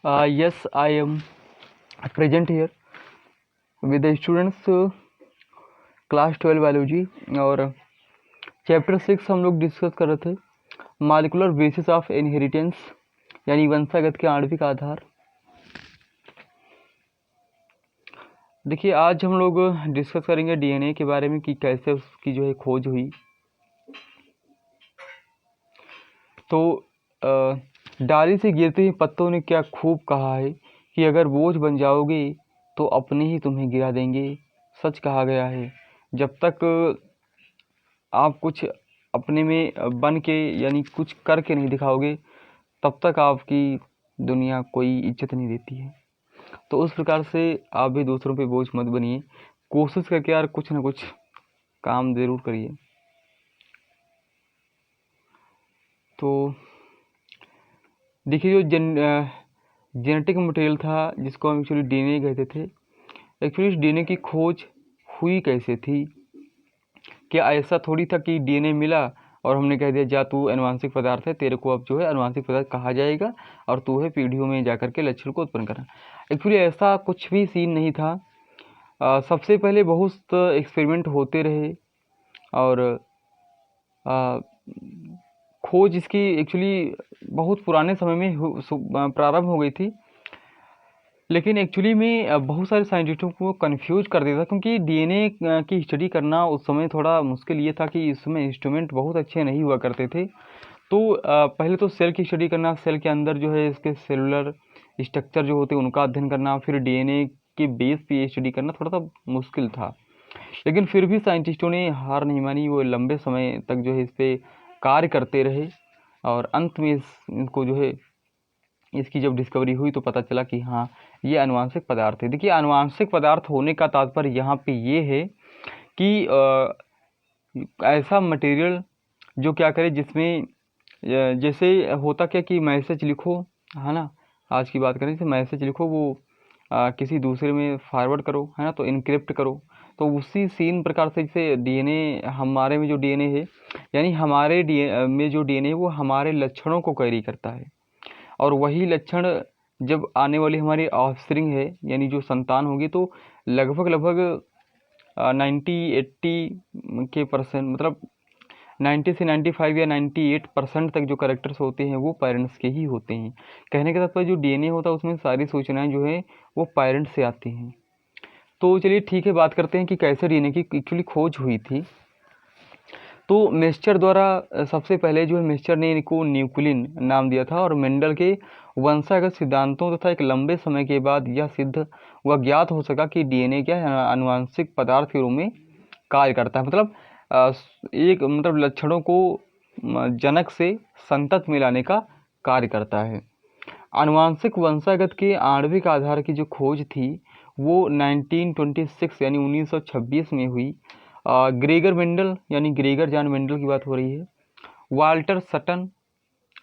Yes, I am present here with the students class 12 biology और chapter 6 हम लोग discuss कर रहे थे मॉलिक्यूलर बेसिस ऑफ इनहेरिटेंस यानी वंशागत के आणविक आधार। देखिए आज हम लोग डिस्कस करेंगे डीएनए के बारे में कि कैसे उसकी जो है खोज हुई। तो डाली से गिरते ही पत्तों ने क्या खूब कहा है कि अगर बोझ बन जाओगे तो अपने ही तुम्हें गिरा देंगे। सच कहा गया है, जब तक आप कुछ अपने में बन के यानी कुछ करके नहीं दिखाओगे तब तक आपकी दुनिया कोई इज्जत नहीं देती है। तो उस प्रकार से आप भी दूसरों पे बोझ मत बनिए, कोशिश करके यार कुछ ना कुछ काम ज़रूर करिए। तो देखिए जो जेनेटिक मटेरियल था जिसको हम एक्चुअली डीएनए कहते थे, एक्चुअली इस डीएनए की खोज हुई कैसे थी? क्या ऐसा थोड़ी था कि डीएनए मिला और हमने कह दिया जा तू अनुवांशिक पदार्थ है, तेरे को अब जो है अनुवांशिक पदार्थ कहा जाएगा और तू है पीढ़ियों में जा कर के लक्षण को उत्पन्न करना। एक्चुअली ऐसा कुछ भी सीन नहीं था। सबसे पहले बहुत एक्सपेरिमेंट होते रहे और खोज इसकी एक्चुअली बहुत पुराने समय में प्रारंभ हो गई थी, लेकिन एक्चुअली में बहुत सारे साइंटिस्टों को कंफ्यूज कर देता, क्योंकि डीएनए की स्टडी करना उस समय थोड़ा मुश्किल ये था कि इस समय इंस्ट्रूमेंट बहुत अच्छे नहीं हुआ करते थे। तो पहले तो सेल की स्टडी करना, सेल के अंदर जो है इसके सेलुलर स्ट्रक्चर जो होते हैं उनका अध्ययन करना, फिर डीएनए के बेस पे स्टडी करना थोड़ा सा मुश्किल था। लेकिन फिर भी साइंटिस्टों ने हार नहीं मानी, वो लंबे समय तक जो है इस पर कार्य करते रहे और अंत में इनको जो है इसकी जब डिस्कवरी हुई तो पता चला कि हाँ ये अनुवांशिक पदार्थ है। देखिए अनुवांशिक पदार्थ होने का तात्पर्य यहाँ पे ये है कि ऐसा मटेरियल जो क्या करे, जिसमें जैसे होता क्या कि मैसेज लिखो, है ना, आज की बात करें जैसे मैसेज लिखो वो किसी दूसरे में फॉरवर्ड करो, है ना, तो इनक्रिप्ट करो। तो उसी सेम प्रकार से जैसे डीएनए, हमारे में जो डीएनए है यानी हमारे डीएनए में जो डीएनए है वो हमारे लक्षणों को कैरी करता है, और वही लक्षण जब आने वाली हमारी ऑफस्प्रिंग है यानी जो संतान होगी तो लगभग 90-80 के परसेंट, मतलब 90 से 95 या 98% तक जो कैरेक्टर्स होते हैं वो पेरेंट्स के ही होते हैं। कहने का तात्पर्य जो डीएनए होता है उसमें सारी सूचनाएं जो है वो पेरेंट्स से आती हैं। तो चलिए ठीक है, बात करते हैं कि कैसे डीएनए की एक्चुअली खोज हुई थी। तो मेस्चर द्वारा सबसे पहले जो है मेस्चर ने इनको न्यूक्लिन नाम दिया था, और मेंडल के वंशागत सिद्धांतों तथा एक लंबे समय के बाद यह सिद्ध व ज्ञात हो सका कि डीएनए क्या है, आनुवंशिक पदार्थ के रूप में कार्य करता है। मतलब एक मतलब लक्षणों को जनक से संतत में लाने का कार्य करता है। आनुवंशिक वंशागत के आणविक आधार की जो खोज थी वो 1926 यानी 1926 में हुई। ग्रेगर मेंडल यानी ग्रेगर जॉन मेंडल की बात हो रही है, वाल्टर सटन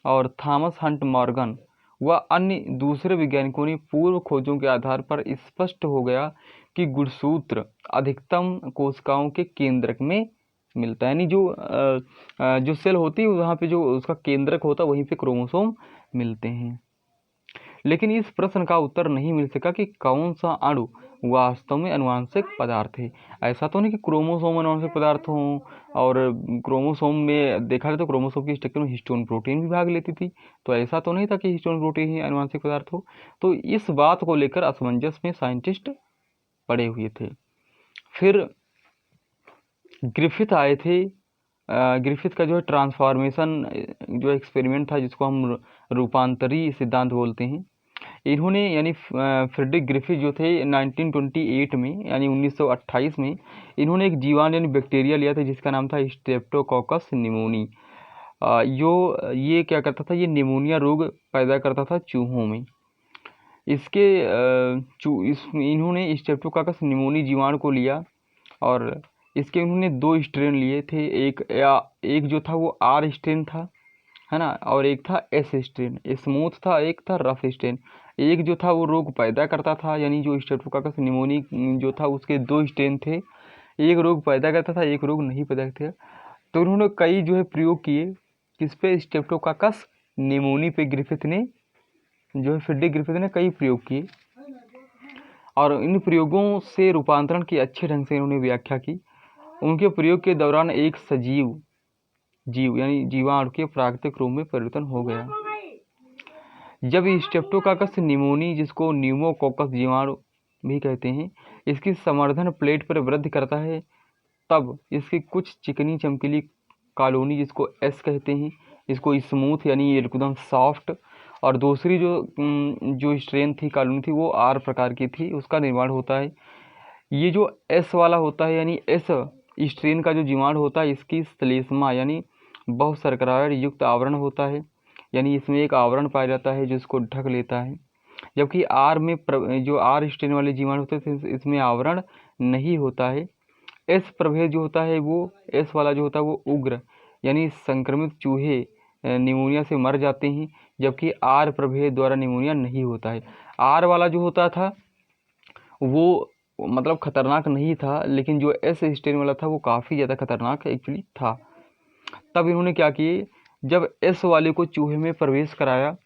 और थॉमस हंट मॉर्गन व अन्य दूसरे वैज्ञानिकों ने पूर्व खोजों के आधार पर स्पष्ट हो गया कि गुणसूत्र अधिकतम कोशिकाओं के केंद्रक में मिलता है, यानी जो सेल होती है वहाँ पे जो उसका केंद्रक होता है वहीं पे क्रोमोसोम मिलते हैं। लेकिन इस प्रश्न का उत्तर नहीं मिल सका कि कौन सा अणु वास्तव में अनुवांशिक पदार्थ है। ऐसा तो नहीं कि क्रोमोसोम अनुवांशिक पदार्थ हों, और क्रोमोसोम में देखा जाए तो क्रोमोसोम की स्ट्रक्चर में हिस्टोन प्रोटीन भी भाग लेती थी, तो ऐसा तो नहीं था कि हिस्टोन प्रोटीन ही अनुवांशिक पदार्थ हो। तो इस बात को लेकर असमंजस में साइंटिस्ट पड़े हुए थे। फिर ग्रिफिथ आए थे। ग्रिफिथ का जो है ट्रांसफॉर्मेशन जो एक्सपेरिमेंट था जिसको हम रूपांतरी सिद्धांत बोलते हैं, इन्होंने यानी फ्रेडरिक ग्रिफिथ जो थे 1928 में यानी 1928 में इन्होंने एक जीवाणु यानी बैक्टीरिया लिया था जिसका नाम था स्ट्रेप्टोकोकस निमोनी। ये क्या करता था, ये निमोनिया रोग पैदा करता था चूहों में। इन्होंने स्ट्रेप्टोकोकस निमोनी जीवाणु को लिया और इसके उन्होंने 2 स्ट्रेन लिए थे। एक जो था वो आर स्ट्रेन था, है ना, और एक था एस स्ट्रेन, स्मूथ था, एक था रफ स्ट्रेन। एक जो था वो रोग पैदा करता था, यानी जो स्ट्रेप्टोकोकस निमोनी जो था उसके 2 स्ट्रेन थे, एक रोग पैदा करता था, एक रोग नहीं पैदा करता। तो उन्होंने कई जो है प्रयोग किए किस पे, स्ट्रेप्टोकोकस निमोनी पे ग्रिफिथ ने जो है फ्रेडरिक ग्रिफिथ ने कई प्रयोग किए और इन प्रयोगों से रूपांतरण की अच्छे ढंग से इन्होंने व्याख्या की। उनके प्रयोग के दौरान एक सजीव जीव यानी जीवाणु के प्राकृतिक रूप में परिवर्तन हो गया। जब स्ट्रेप्टोकाकस निमोनी, जिसको न्यूमोकोकस जीवाणु भी कहते हैं, इसकी संवर्धन प्लेट पर वृद्धि करता है, तब इसकी कुछ चिकनी चमकीली कॉलोनी, जिसको एस कहते हैं, इसको स्मूथ यानी एकदम सॉफ्ट, और दूसरी जो स्ट्रेन थी, कॉलोनी थी, वो आर प्रकार की थी, उसका निर्माण होता है। ये जो एस वाला होता है यानी एस स्ट्रेन का जो जीवाणु होता है, इसकी श्लेष्मा यानी बहुशर्करा युक्त आवरण होता है, यानी इसमें एक आवरण पाया जाता है जो इसको ढक लेता है। जबकि आर में जो आर स्ट्रेन वाले जीवाणु होते हैं, इसमें आवरण नहीं होता है। एस प्रभेद जो होता है, वो एस वाला जो होता है वो उग्र यानी संक्रमित चूहे निमोनिया से मर जाते हैं, जबकि आर प्रभेद द्वारा निमोनिया नहीं होता है। आर वाला जो होता था वो मतलब खतरनाक नहीं था, लेकिन जो एस स्ट्रेन वाला था वो काफ़ी ज़्यादा खतरनाक एक्चुअली था। तब इन्होंने क्या किए, जब एस वाले को चूहे में प्रवेश कराया।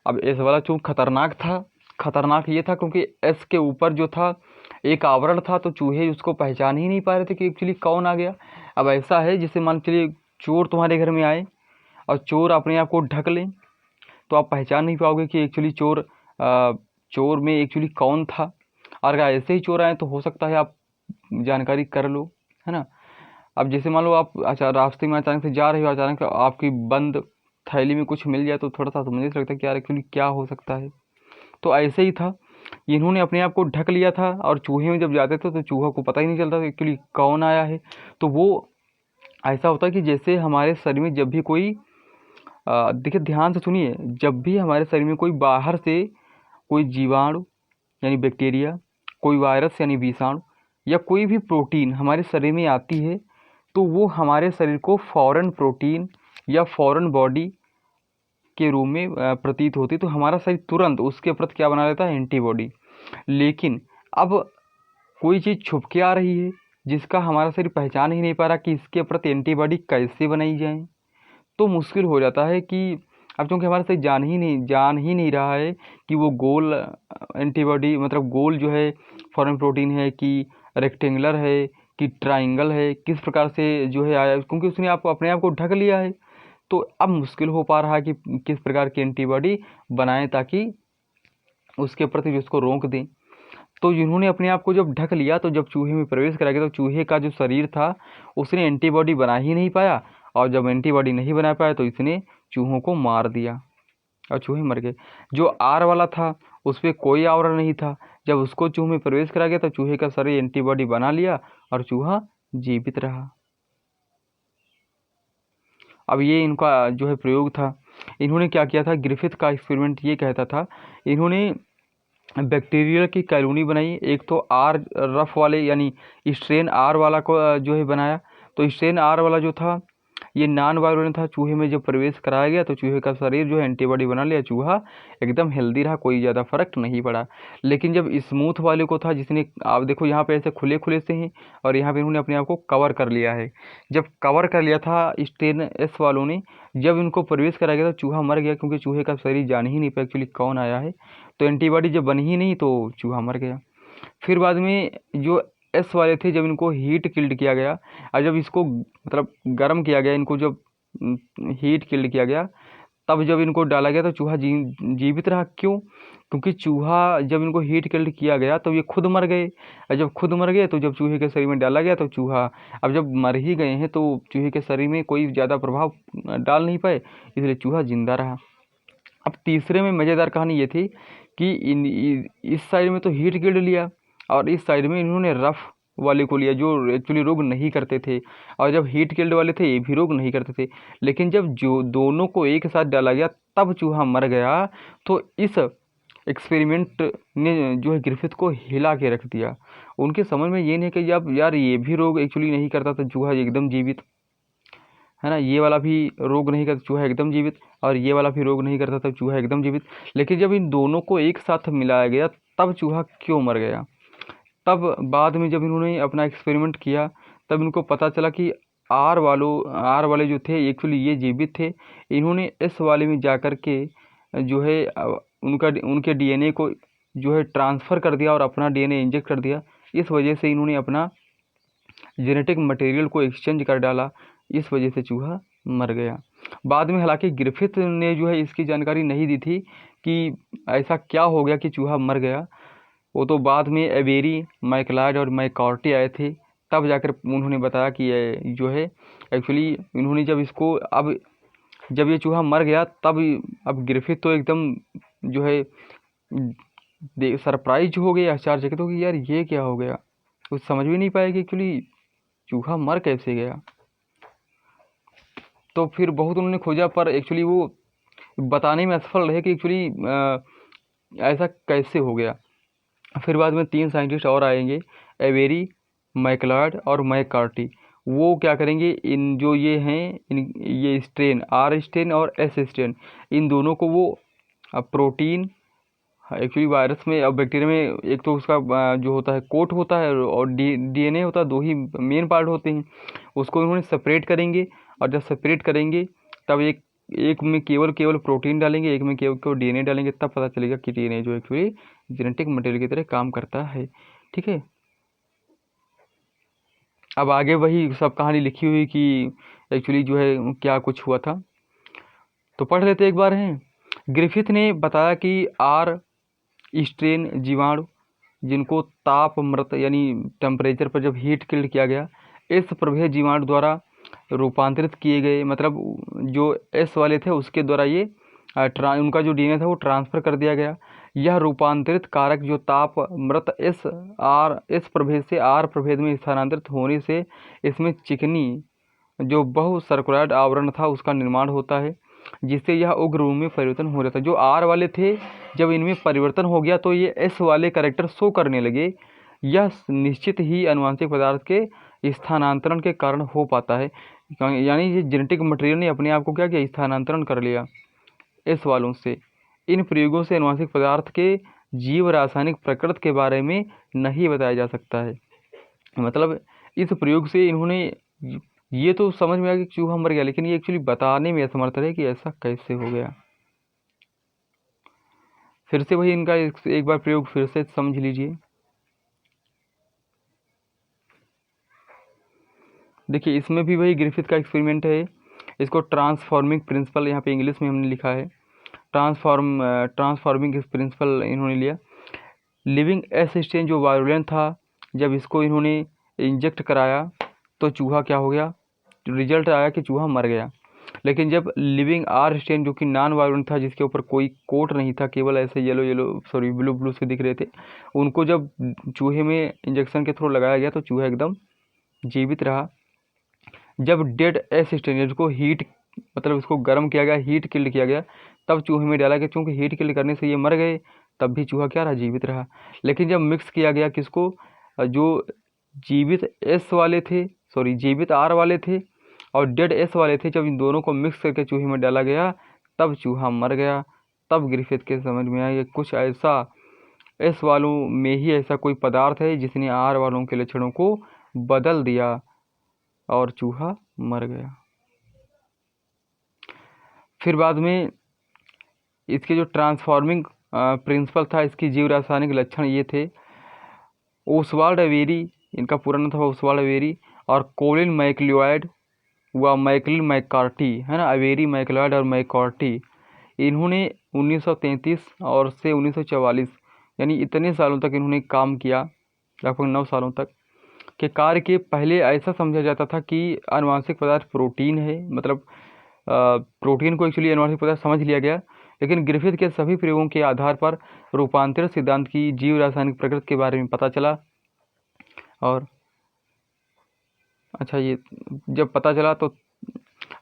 अब एस वाला चूहा खतरनाक था, खतरनाक ये था क्योंकि एस के ऊपर जो था एक आवरण था, तो चूहे उसको पहचान ही नहीं पा रहे थे कि एक्चुअली कौन आ गया। अब ऐसा है जैसे मान चलिए चोर तुम्हारे घर में आए और चोर अपने आप को ढक लें, तो आप पहचान नहीं पाओगे कि एक्चुअली चोर में एक्चुअली कौन था। और अगर ऐसे ही चोर आए तो हो सकता है आप जानकारी कर लो, है ना। अब जैसे मान लो आप रास्ते में अचानक से जा रहे हो, अचानक आपकी बंद थैली में कुछ मिल जाए तो थोड़ा सा समझने से लगता है कि यार एक्चुअली क्या हो सकता है। तो ऐसे ही था, इन्होंने अपने आप को ढक लिया था और चूहे में जब जाते थे तो चूहा को पता ही नहीं चलता एक्चुअली कौन आया है। तो वो ऐसा होता है कि जैसे हमारे शरीर में जब भी कोई देखिए ध्यान से सुनिए, जब भी हमारे शरीर में कोई बाहर से कोई जीवाणु यानी बैक्टीरिया, कोई वायरस यानी विषाणु, या कोई भी प्रोटीन हमारे शरीर में आती है, तो वो हमारे शरीर को फॉरेन प्रोटीन या फॉरेन बॉडी के रूप में प्रतीत होती, तो हमारा शरीर तुरंत उसके प्रति क्या बना लेता है, एंटीबॉडी। लेकिन अब कोई चीज़ छुप के आ रही है जिसका हमारा शरीर पहचान ही नहीं पा रहा कि इसके प्रति एंटीबॉडी कैसे बनाई जाए, तो मुश्किल हो जाता है कि अब चूँकि हमारा शरीर जान ही नहीं रहा है कि वो गोल एंटीबॉडी मतलब गोल जो है फॉरेन प्रोटीन है कि रेक्टेंगुलर है कि ट्राइंगल है, किस प्रकार से जो है आया, क्योंकि उसने अपने आप को ढक लिया है। तो अब मुश्किल हो पा रहा है कि किस प्रकार की एंटीबॉडी बनाएं ताकि उसके प्रति जो उसको रोक दें। तो जिन्होंने अपने आप को जब ढक लिया, तो जब चूहे में प्रवेश करा गया तो चूहे का जो शरीर था उसने एंटीबॉडी बना ही नहीं पाया, और जब एंटीबॉडी नहीं बना पाया तो इसने चूहों को मार दिया और चूहे मर गए। जो आर वाला था उस पर कोई आवरण नहीं था, जब उसको चूहे में प्रवेश करा गया तो चूहे का शरीर एंटीबॉडी बना लिया और चूहा जीवित रहा। अब ये इनका जो है प्रयोग था। इन्होंने क्या किया था, ग्रिफिथ का एक्सपेरिमेंट ये कहता था, इन्होंने बैक्टीरिया की कॉलोनी बनाई। एक तो आर रफ वाले यानी स्ट्रेन आर वाला को जो है बनाया। तो स्ट्रेन आर वाला जो था ये नॉन वायरोलेंट था, चूहे में जब प्रवेश कराया गया तो चूहे का शरीर जो है एंटीबॉडी बना लिया, चूहा एकदम हेल्दी रहा, कोई ज़्यादा फर्क नहीं पड़ा। लेकिन जब स्मूथ वाले को था, जिसने आप देखो यहाँ पे ऐसे खुले खुले से हैं और यहाँ पे इन्होंने अपने आप को कवर कर लिया है। जब कवर कर लिया था स्ट्रेन एस वालों ने, जब इनको प्रवेश कराया गया तो चूहा मर गया, क्योंकि चूहे का शरीर जान ही नहीं पाया एक्चुअली कौन आया है, तो एंटीबॉडी जब बनी ही नहीं तो चूहा मर गया। फिर बाद में जो एस वाले थे, जब इनको हीट किल्ड किया गया और जब इसको मतलब गर्म किया गया, इनको जब हीट किल्ड किया गया, तब जब इनको डाला गया तो चूहा जीवित रहा। क्यों? क्योंकि चूहा जब इनको हीट किल्ड किया गया तो ये खुद मर गए, और जब खुद मर गए तो जब चूहे के शरीर में डाला गया तो चूहा, अब जब मर ही गए हैं तो चूहे के शरीर में कोई ज़्यादा प्रभाव डाल नहीं पाए, इसलिए चूहा जिंदा रहा। अब तीसरे में मज़ेदार कहानी ये थी कि इस साइड में तो हीट किल्ड लिया और इस साइड में इन्होंने रफ वाले को लिया जो एक्चुअली रोग नहीं करते थे, और जब हीट किल्ड वाले थे ये भी रोग नहीं करते थे। लेकिन जब जो दोनों को एक साथ डाला गया तब चूहा मर गया। तो इस एक्सपेरिमेंट ने जो है ग्रिफिथ को हिला के रख दिया। उनके समझ में ये नहीं कि जब यार ये भी रोग एक्चुअली नहीं करता तो चूहा एकदम जीवित, है ना, ये वाला भी रोग नहीं करता चूहा एकदम जीवित, और ये वाला भी रोग नहीं करता तब चूहा एकदम जीवित। लेकिन जब इन दोनों को एक साथ मिलाया गया तब चूहा क्यों मर गया। तब बाद में जब इन्होंने अपना एक्सपेरिमेंट किया तब इनको पता चला कि आर वाले जो थे एक्चुअली ये जीवित थे। इन्होंने एस वाले में जा कर के जो है उनके डीएनए को जो है ट्रांसफ़र कर दिया और अपना डीएनए इंजेक्ट कर दिया। इस वजह से इन्होंने अपना जेनेटिक मटेरियल को एक्सचेंज कर डाला, इस वजह से चूहा मर गया। बाद में हालांकि ग्रिफिथ ने जो है इसकी जानकारी नहीं दी थी कि ऐसा क्या हो गया कि चूहा मर गया। वो तो बाद में एवेरी, मैकलॉड और मैककार्टी आए थे, तब जाकर उन्होंने बताया कि ये जो है एक्चुअली इन्होंने जब ये चूहा मर गया तब अब ग्रिफिथ तो एकदम जो है सरप्राइज हो गए, आश्चर्यचकित हो गए, यार ये क्या हो गया। कुछ समझ भी नहीं पाया कि एक्चुअली चूहा मर कैसे गया। तो फिर बहुत उन्होंने खोजा, पर एक्चुअली वो बताने में असफल रहे कि एक्चुअली ऐसा कैसे हो गया। फिर बाद में 3 साइंटिस्ट और आएंगे, एवेरी, मैकलॉड और मैककार्टी। वो क्या करेंगे, इन जो ये हैं ये स्ट्रेन, आर स्ट्रेन और एस स्ट्रेन, इन दोनों को वो प्रोटीन, एक्चुअली वायरस में और बैक्टीरिया में एक तो उसका जो होता है कोट होता है और डीएनए होता है, 2 ही मेन पार्ट होते हैं। उसको इन्होंने सेपरेट करेंगे और जब सेपरेट करेंगे तब एक में केवल प्रोटीन डालेंगे, एक में केवल डीएनए डालेंगे, तब पता चलेगा कि डीएनए जो एक्चुअली जेनेटिक मटेरियल की तरह काम करता है। ठीक है, अब आगे वही सब कहानी लिखी हुई कि एक्चुअली जो है क्या कुछ हुआ था, तो पढ़ लेते एक बार हैं। ग्रिफिथ ने बताया कि आर स्ट्रेन जीवाणु जिनको ताप मृत यानी टेम्परेचर पर जब हीट किल्ड किया गया, इस प्रभेद जीवाणु द्वारा रूपांतरित किए गए, मतलब जो एस वाले थे उसके द्वारा ये उनका जो डीएनए था वो ट्रांसफ़र कर दिया गया। यह रूपांतरित कारक जो ताप मृत इस प्रभेद से आर प्रभेद में स्थानांतरित होने से इसमें चिकनी जो बहु सर्कुलर आवरण था उसका निर्माण होता है, जिससे यह उग्र रूप में परिवर्तन हो जाता है। जो आर वाले थे जब इनमें परिवर्तन हो गया तो ये एस वाले कैरेक्टर शो करने लगे। यह निश्चित ही आनुवंशिक पदार्थ के स्थानांतरण के कारण हो पाता है, यानी ये जेनेटिक मटेरियल ने अपने आप को क्या किया, स्थानांतरण कर लिया एस वालों से। इन प्रयोगों से आनुवंशिक पदार्थ के जीव रासायनिक प्रकृति के बारे में नहीं बताया जा सकता है। मतलब इस प्रयोग से इन्होंने ये तो समझ में आ गया कि चूहा मर गया, लेकिन ये एक्चुअली बताने में असमर्थ रहे कि ऐसा कैसे हो गया। फिर से वही इनका एक बार प्रयोग फिर से समझ लीजिए। देखिए इसमें भी वही ग्रिफिथ का एक्सपेरिमेंट है। इसको ट्रांसफॉर्मिंग प्रिंसिपल यहाँ पे इंग्लिश में हमने लिखा है, ट्रांसफॉर्मिंग प्रिंसिपल इन्होंने लिया। लिविंग एस स्ट्रेन जो वायरुलेंट था, जब इसको इन्होंने इंजेक्ट कराया तो चूहा क्या हो गया, रिजल्ट आया कि चूहा मर गया। लेकिन जब लिविंग आर स्ट्रेन जो कि नॉन वायरुलेंट था, जिसके ऊपर कोई कोट नहीं था, केवल ऐसे ब्लू से दिख रहे थे, उनको जब चूहे में इंजेक्शन के थ्रू लगाया गया तो चूहा एकदम जीवित रहा। जब डेड एस स्ट्रेन जिसको हीट मतलब इसको गर्म किया गया, हीट किल्ड किया गया, तब चूहे में डाला गया, चूँकि हीट किल्ड करने से ये मर गए, तब भी चूहा क्या रहा, जीवित रहा। लेकिन जब मिक्स किया गया किसको, जो जीवित एस वाले थे, जीवित आर वाले थे और डेड एस वाले थे, जब इन दोनों को मिक्स करके चूहे में डाला गया तब चूहा मर गया। तब ग्रिफिथ के समझ में आया कि कुछ ऐसा एस वालों में ही ऐसा कोई पदार्थ है जिसने आर वालों के लक्षणों को बदल दिया और चूहा मर गया। फिर बाद में इसके जो ट्रांसफॉर्मिंग प्रिंसिपल था, इसकी जीव रासायनिक लक्षण ये थे। ओसवाल्ड एवेरी, इनका पूरा नाम था ओसवाल्ड एवेरी, और कोलिन मैकलियोड व मैकलिन मैककार्टी, है ना, एवेरी, मैकलियोड और मैककार्टी, इन्होंने 1933 और से 1944 यानी इतने सालों तक इन्होंने काम किया, लगभग 9 सालों तक के कार्य के। पहले ऐसा समझा जाता था कि आनुवंशिक पदार्थ प्रोटीन है, मतलब प्रोटीन को एक्चुअली आनुवंशिक पदार्थ समझ लिया गया। लेकिन ग्रिफिथ के सभी प्रयोगों के आधार पर रूपांतरण सिद्धांत की जीव रासायनिक प्रकृति के बारे में पता चला। और अच्छा, ये जब पता चला तो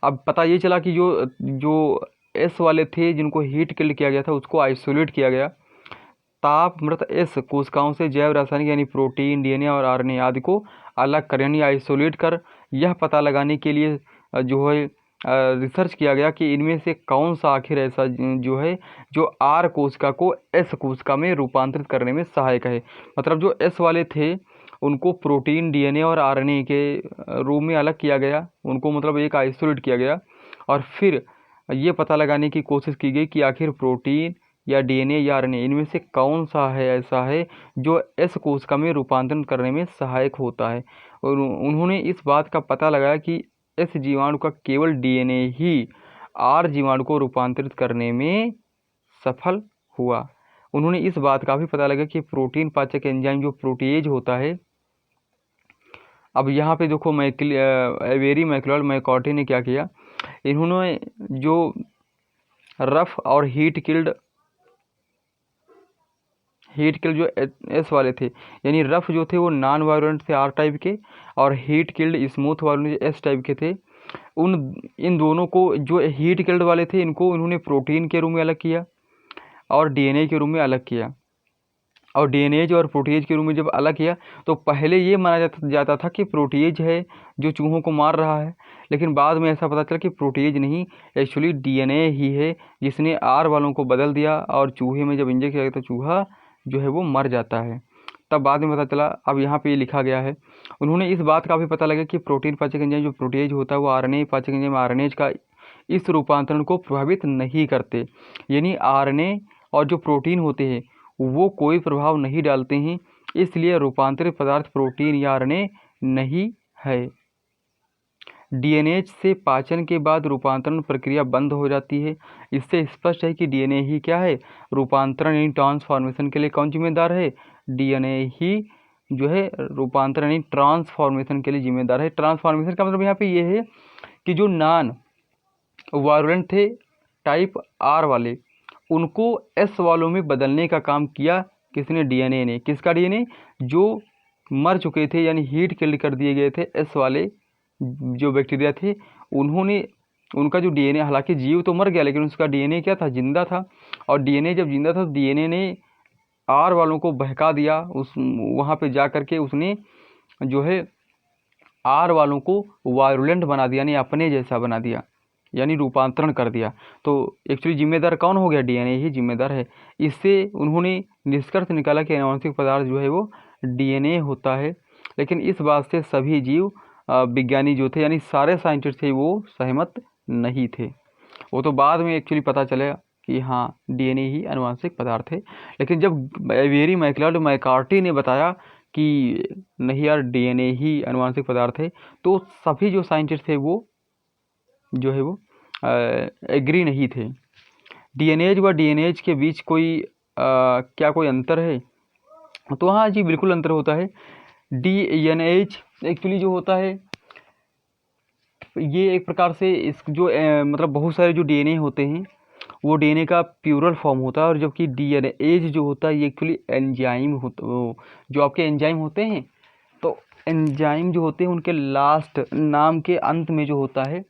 अब पता ये चला कि जो एस वाले थे जिनको हीट किल्ड किया गया था उसको आइसोलेट किया गया। ताप मृत एस कोशिकाओं से जैव रासायनिक यानी प्रोटीन, डीएनए और आरएनए आदि को अलग कर यानी आइसोलेट कर यह पता लगाने के लिए जो है रिसर्च किया गया कि इनमें से कौन सा आखिर ऐसा जो है जो आर कोशिका को एस कोशिका में रूपांतरित करने में सहायक है। मतलब जो एस वाले थे उनको प्रोटीन, डीएनए और आरएनए के रूप में अलग किया गया, उनको मतलब एक आइसोलेट किया गया और फिर ये पता लगाने की कोशिश की गई कि आखिर प्रोटीन, या डीएनए या आरएनए, इनमें से कौन सा है ऐसा है जो एस कोशिका में रूपांतरण करने में सहायक होता है। और उन्होंने इस बात का पता लगाया कि एस जीवाणु का केवल डीएनए ही आर जीवाणु को रूपांतरित करने में सफल हुआ। उन्होंने इस बात का भी पता लगा कि प्रोटीन पाचक एंजाइम जो प्रोटीएज होता है, अब यहाँ पे देखो एवेरी मैक्लोड मैकॉर्टी ने क्या किया, इन्होंने जो रफ और हीट किल्ड जो एस वाले थे, यानी रफ जो थे वो नॉन वायलेंट थे आर टाइप के, और हीट किल्ड स्मूथ वाले जो एस टाइप के थे, इन दोनों को, जो हीट किल्ड वाले थे इनको उन्होंने प्रोटीन के रूप में अलग किया और डीएनए के रूप में अलग किया। और डीएनएज और प्रोटीएज के रूप में जब अलग किया तो पहले ये माना जाता था कि प्रोटीएज है जो चूहों को मार रहा है, लेकिन बाद में ऐसा पता चला कि प्रोटीएज नहीं, एक्चुअली डीएनए ही है जिसने आर वालों को बदल दिया, और चूहे में जब इंजेक्ट किया तो चूहा जो है वो मर जाता है। तब बाद में पता चला, अब यहाँ पे ये लिखा गया है, उन्होंने इस बात का भी पता लगा कि प्रोटीन पाचक एंजाइम जो प्रोटीएज होता है वो आरएनए पाचक एंजाइम आरएनएज का इस रूपांतरण को प्रभावित नहीं करते, यानी आरएनए और जो प्रोटीन होते हैं वो कोई प्रभाव नहीं डालते हैं, इसलिए रूपांतरित पदार्थ प्रोटीन या आरएनए नहीं है। डीएनए से पाचन के बाद रूपांतरण प्रक्रिया बंद हो जाती है। इससे स्पष्ट है कि डीएनए ही क्या है, रूपांतरण यानी ट्रांसफॉर्मेशन के लिए कौन जिम्मेदार है, डीएनए ही जो है रूपांतरण यानी ट्रांसफॉर्मेशन के लिए जिम्मेदार है। ट्रांसफॉर्मेशन का मतलब यहाँ पे ये है कि जो नॉन वायलेंट थे टाइप आर वाले, उनको एस वालों में बदलने का काम किया किसने, डीएनए ने। किसका डीएनए, जो मर चुके थे यानी हीट किल्ड कर दिए गए थे एस वाले जो बैक्टीरिया थे, उन्होंने उनका जो डीएनए, हालांकि जीव तो मर गया लेकिन उसका डीएनए क्या था, जिंदा था। और डीएनए जब जिंदा था तो डीएनए ने आर वालों को बहका दिया, उस वहाँ पे जा कर के उसने जो है आर वालों को वायलेंट बना दिया, यानी अपने जैसा बना दिया, यानी रूपांतरण कर दिया। तो एक्चुअली जिम्मेदार कौन हो गया, डीएनए ही जिम्मेदार है। इससे उन्होंने निष्कर्ष निकाला कि आनुवंशिक पदार्थ जो है वो डीएनए होता है। लेकिन इस बात से सभी जीव विज्ञानी जो थे यानी सारे साइंटिस्ट थे वो सहमत नहीं थे। वो तो बाद में एक्चुअली पता चला कि हाँ डीएनए ही आनुवंशिक पदार्थ है। लेकिन जब एवेरी मैक्लोड मैकॉर्टी ने बताया कि नहीं यार डीएनए ही आनुवंशिक पदार्थ है, तो सभी जो साइंटिस्ट थे वो जो है वो एग्री नहीं थे। डीएनएज व डीएनएज के बीच क्या कोई अंतर है, तो हाँ जी बिल्कुल अंतर होता है। डीएनएज एक्चुअली जो होता है ये एक प्रकार से इस जो मतलब बहुत सारे जो डीएनए होते हैं वो डीएनए का प्यूरल फॉर्म होता है, और जबकि डीएनएज जो होता है ये एक्चुअली एंजाइम होता, जो आपके एंजाइम होते हैं, तो एंजाइम जो होते हैं उनके लास्ट नाम के अंत में जो होता है,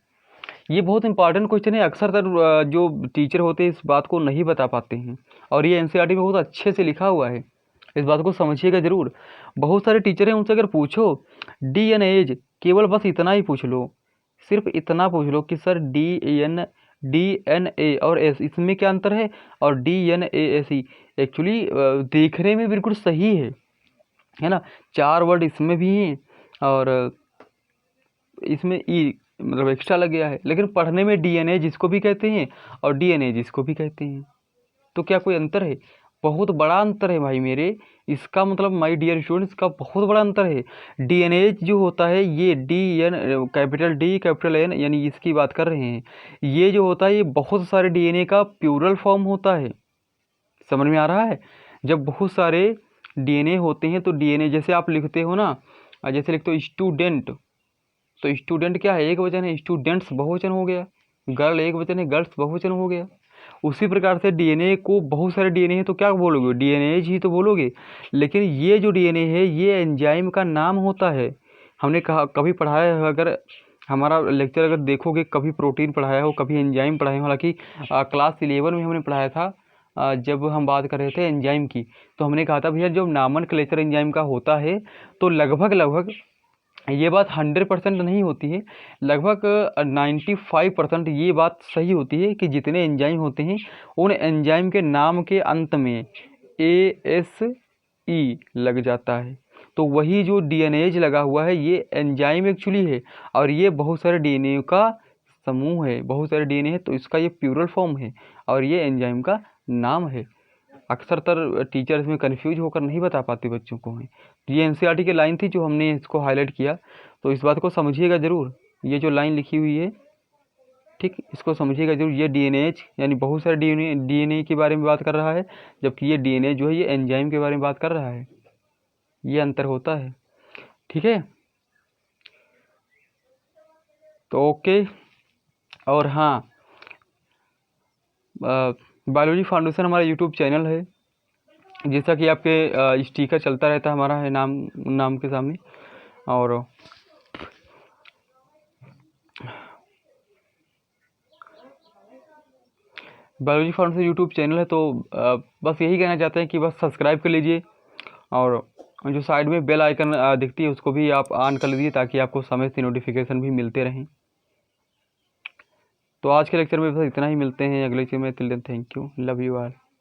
ये बहुत इंपॉर्टेंट क्वेश्चन है। अक्सर जो टीचर होते हैं इस बात को नहीं बता पाते हैं, और ये एनसीईआरटी में बहुत अच्छे से लिखा हुआ है, इस बात को समझिएगा ज़रूर। बहुत सारे टीचर हैं, उनसे अगर पूछो डीएनएज, केवल बस इतना ही पूछ लो, सिर्फ इतना पूछ लो कि सर डीएनए और एस इसमें क्या अंतर है, और डीएनएसी एक्चुअली देखने में बिल्कुल सही है ना, 4 वर्ड इसमें भी हैं और इसमें ई मतलब एक्स्ट्रा लग गया है, लेकिन पढ़ने में डीएनए जिसको भी कहते हैं और डीएनए जिसको भी कहते हैं, तो क्या कोई अंतर है, बहुत बड़ा अंतर है भाई मेरे। इसका मतलब माय डियर स्टूडेंट्स का बहुत बड़ा अंतर है। डीएनए जो होता है ये कैपिटल डी कैपिटल एन यानी इसकी बात कर रहे हैं, ये जो होता है ये बहुत सारे डीएनए का प्लूरल फॉर्म होता है, समझ में आ रहा है। जब बहुत सारे डीएनए होते हैं तो डीएनए जैसे आप लिखते हो ना, जैसे लिखते हो स्टूडेंट, तो स्टूडेंट क्या है, एक वचन है, स्टूडेंट्स बहुवचन हो गया, गर्ल एक वचन है, गर्ल्स बहुवचन हो गया। उसी प्रकार से डीएनए को बहुत सारे डीएनए है तो क्या बोलोगे, डीएनए ही तो बोलोगे। लेकिन ये जो डीएनए है ये एंजाइम का नाम होता है। हमने कहा कभी पढ़ाया है, अगर हमारा लेक्चर अगर देखोगे, कभी प्रोटीन पढ़ाया हो, कभी एंजाइम पढ़ाया हो। हालांकि क्लास 11 में हमने पढ़ाया था, जब हम बात कर रहे थे एंजाइम की, तो हमने कहा था भैया जब नॉमेनक्लेचर एंजाइम का होता है तो लगभग ये बात 100% नहीं होती है, लगभग 95% ये बात सही होती है कि जितने एंजाइम होते हैं उन एंजाइम के नाम के अंत में ASE लग जाता है। तो वही जो डीएनएज लगा हुआ है ये एंजाइम एक्चुअली है, और ये बहुत सारे डीएनए का समूह है, बहुत सारे डीएनए है, तो इसका ये प्लूरल फॉर्म है और ये एंजाइम का नाम है। अक्सर तर टीचर इसमें कन्फ्यूज होकर नहीं बता पाते बच्चों को हैं। तो ये एनसीईआरटी की लाइन थी जो हमने इसको हाईलाइट किया, तो इस बात को समझिएगा ज़रूर। ये जो लाइन लिखी हुई है, ठीक, इसको समझिएगा जरूर। ये डीएनएच यानी बहुत सारे डीएनए के बारे में बात कर रहा है, जबकि ये डीएनए जो है ये एंजाइम के बारे में बात कर रहा है। ये अंतर होता है, ठीक है। तो ओके। और हाँ, बायोलॉजी फाउंडेशन हमारा यूट्यूब चैनल है, जैसा कि आपके स्टिकर चलता रहता है हमारा है नाम के सामने। और बायोलॉजी फाउंडेशन यूट्यूब चैनल है, तो बस यही कहना चाहते हैं कि बस सब्सक्राइब कर लीजिए, और जो साइड में बेल आइकन दिखती है उसको भी आप ऑन कर लीजिए, ताकि आपको समय से नोटिफिकेशन भी मिलते रहें। तो आज के लेक्चर में बस इतना ही, मिलते हैं अगले लेक्चर में। Till then thank you, love you all.